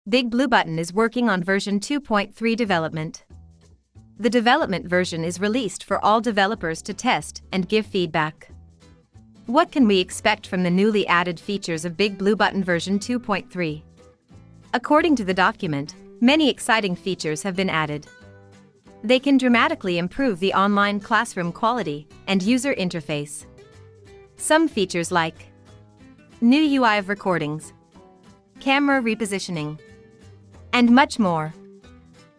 Big Blue Button is working on version 2.3 development. The development version is released for all developers to test and give feedback. What can we expect from the newly added features of Big Blue Button version 2.3? According to the document, many exciting features have been added. They can dramatically improve the online classroom quality and user interface. Some features like new UI of recordings, camera repositioning, and much more.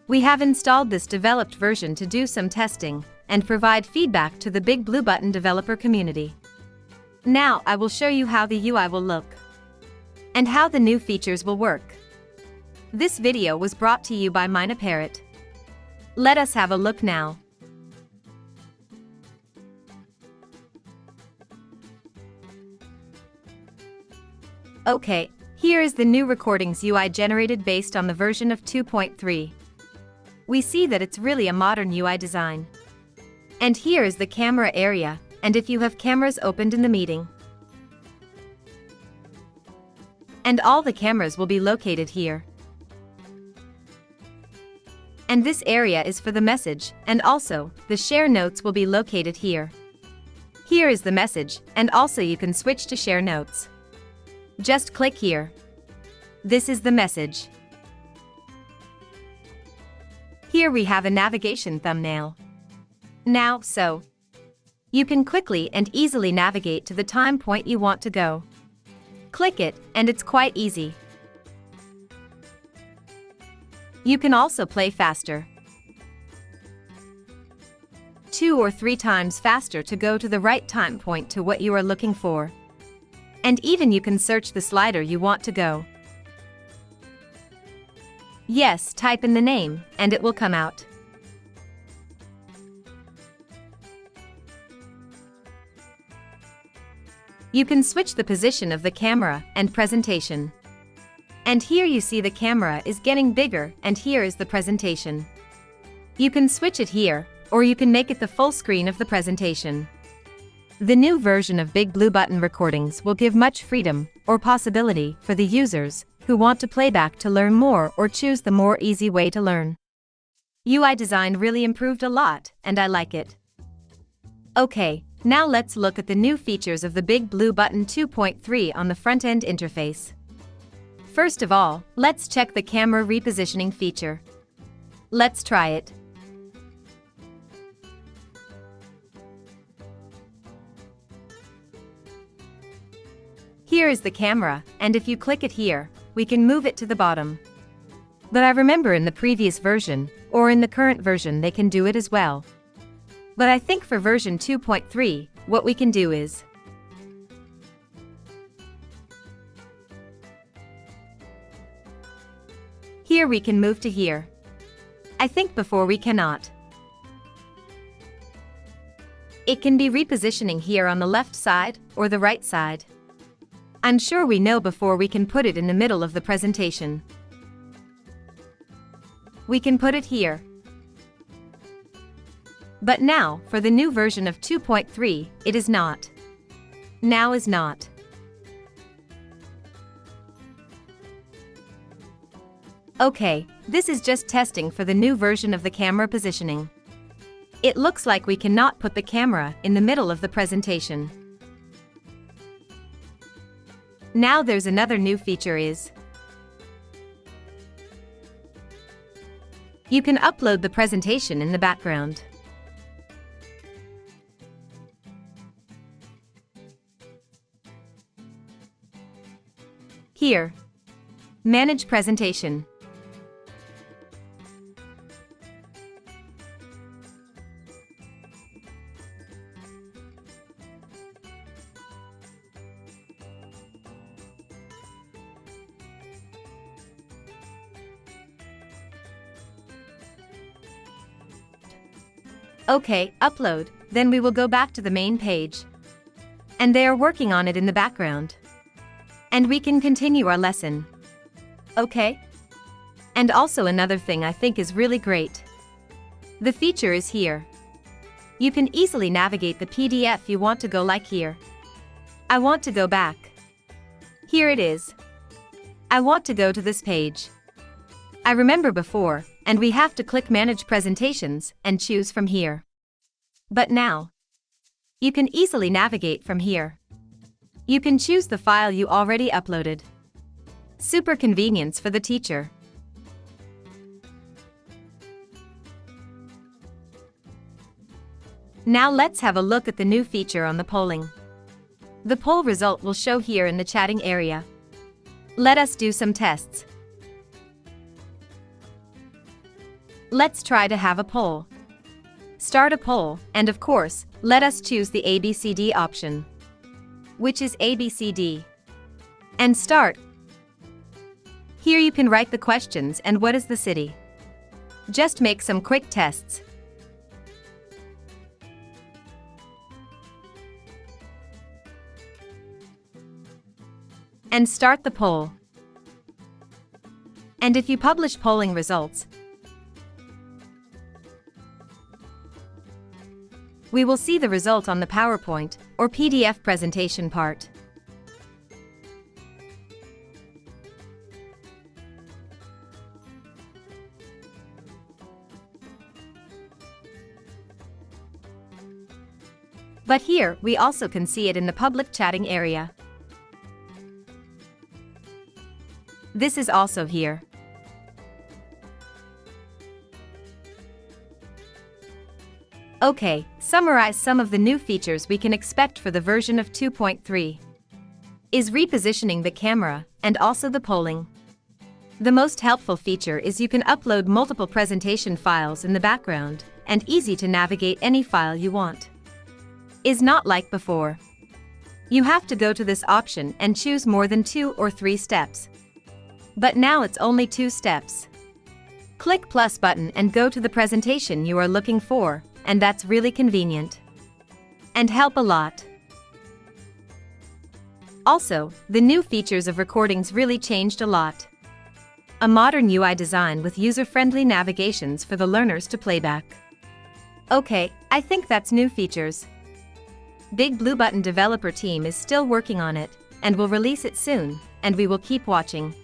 We have installed this developed version to do some testing and provide feedback to the Big Blue Button developer community. Now I will show you how the UI will look and how the new features will work. This video was brought to you by MynaParrot. Let us have a look now. Okay, here is the new recordings UI generated based on the version of 2.3. We see that it's really a modern UI design. And here is the camera area, and if you have cameras opened in the meeting. And all the cameras will be located here. And this area is for the message, and also, the share notes will be located here. Here is the message, and also you can switch to share notes. Just click here. This is the message. Here we have a navigation thumbnail. Now, so you can quickly and easily navigate to the time point you want to go. Click it, and it's quite easy. You can also play faster. 2 or 3 times faster to go to the right time point to what you are looking for. And even you can search the slider you want to go. Yes, type in the name, and it will come out. You can switch the position of the camera and presentation. And here you see the camera is getting bigger, and here is the presentation. You can switch it here, or you can make it the full screen of the presentation. The new version of Big Blue Button recordings will give much freedom or possibility for the users who want to play back to learn more or choose the more easy way to learn. UI design really improved a lot, and I like it. Okay, now let's look at the new features of the Big Blue Button 2.3 on the front-end interface. First of all, let's check the camera repositioning feature. Let's try it. Here is the camera, and if you click it here, we can move it to the bottom. But I remember in the previous version, or in the current version, they can do it as well. But I think for version 2.3, what we can do is here we can move to here. I think before we cannot. It can be repositioning here on the left side or the right side. I'm sure we know before we can put it in the middle of the presentation. We can put it here. But now, for the new version of 2.3, it is not. Now is not. Okay, this is just testing for the new version of the camera positioning. It looks like we cannot put the camera in the middle of the presentation. Now there's another new feature is you can upload the presentation in the background. Here, manage presentation. Okay, upload, then we will go back to the main page. And they are working on it in the background. And we can continue our lesson. Okay? And also another thing I think is really great. The feature is here. You can easily navigate the PDF you want to go like here. I want to go back. Here it is. I want to go to this page. I remember before, and we have to click Manage Presentations and choose from here. But now, you can easily navigate from here. You can choose the file you already uploaded. Super convenience for the teacher. Now let's have a look at the new feature on the polling. The poll result will show here in the chatting area. Let us do some tests. Let's try to have a poll. Start a poll, and of course, let us choose the ABCD option, which is ABCD. And start. Here you can write the questions and what is the city. Just make some quick tests. And start the poll. And if you publish polling results, we will see the result on the PowerPoint or PDF presentation part. But here, we also can see it in the public chatting area. This is also here. Okay, summarize some of the new features we can expect for the version of 2.3. Is repositioning the camera, and also the polling. The most helpful feature is you can upload multiple presentation files in the background, and easy to navigate any file you want. Is not like before. You have to go to this option and choose more than 2 or 3 steps. But now it's only 2 steps. Click plus button and go to the presentation you are looking for, and that's really convenient. And help a lot. Also, the new features of recordings really changed a lot. A modern UI design with user-friendly navigations for the learners to playback. Okay, I think that's new features. Big Blue Button developer team is still working on it, and will release it soon, and we will keep watching.